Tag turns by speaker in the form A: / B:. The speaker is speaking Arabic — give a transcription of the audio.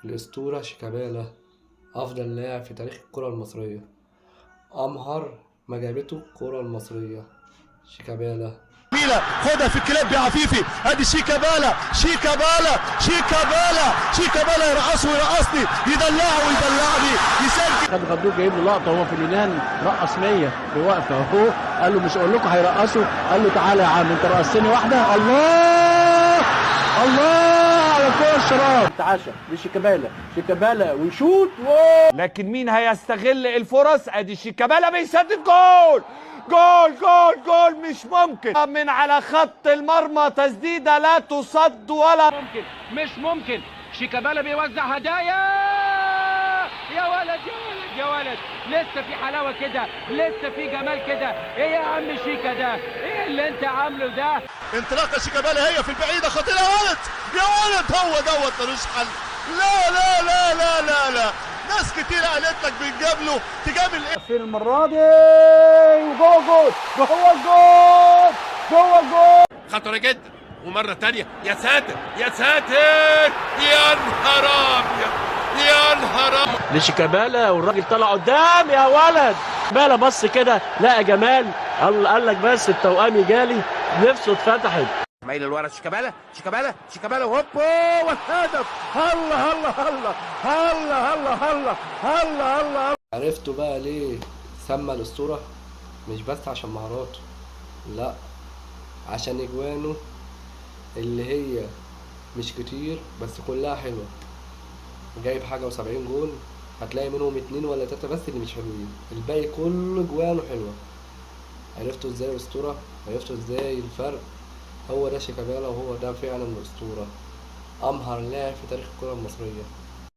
A: الأسطورة شيكابالا أفضل لاعب في تاريخ الكرة المصرية. أمهر ما جابته الكرة المصرية شيكابالا.
B: جميلة خدها في الكلاب يا عفيفي. ادي شيكابالا شيكابالا يرقصه ويرقصني يدلعه ويدلعني يسجل.
C: خد غدوه جايب له لقطه وهو في اليونان رقص 100 في وقفه اهو. قال له مش اقول لكم هيرقصوا؟ قال له تعالى يا عم انت رقصتني واحده. الله على الكوره الشراب. تعاشى شيكابالا ويشوط.
D: لكن مين هيستغل الفرص؟ ادي شيكابالا بيسدد جول مش ممكن من على خط المرمى، تسديده لا تصد ولا
E: مش ممكن. شيكابالا بيوزع هدايا. يا ولد لسه في حلاوه كده، لسه في جمال كده. ايه يا عم شيكا ده؟ ايه اللي انت عامله ده؟
B: انطلاقه شيكابالا هي في البعيده خطيره يا ولد هو دوت ملوش حل. لا ناس كتير قالت لك بنجاب له تجامل ايه؟
C: فين المره دي؟ وجوه الجول.
F: خطرة جدا. ومرة تانية يا ساتر يا نهار أبيض
C: لشيكابالا والراجل طلع قدام يا ولد. بالا بص كده لقى جمال قال لك بس التوأمي جالي نفسه اتفتحت.
F: مايل الورا شيكابالا وهوبا والهدف. هلا.
A: عرفتوا بقى ليه سمى الأسطورة؟ مش بس عشان مهاراته، لا، عشان اجوانه اللي هي مش كتير بس كلها حلوة. جايب حاجة و70 جول، هتلاقي منهم 2 ولا 3 بس اللي مش حلوين، الباقي كله جوانه حلوة. عرفتوا ازاي الأسطورة؟ عرفتوا ازاي الفرق؟ هو ده شيكابالا وهو ده فعلا الأسطورة، أمهر لاعب في تاريخ الكرة المصرية.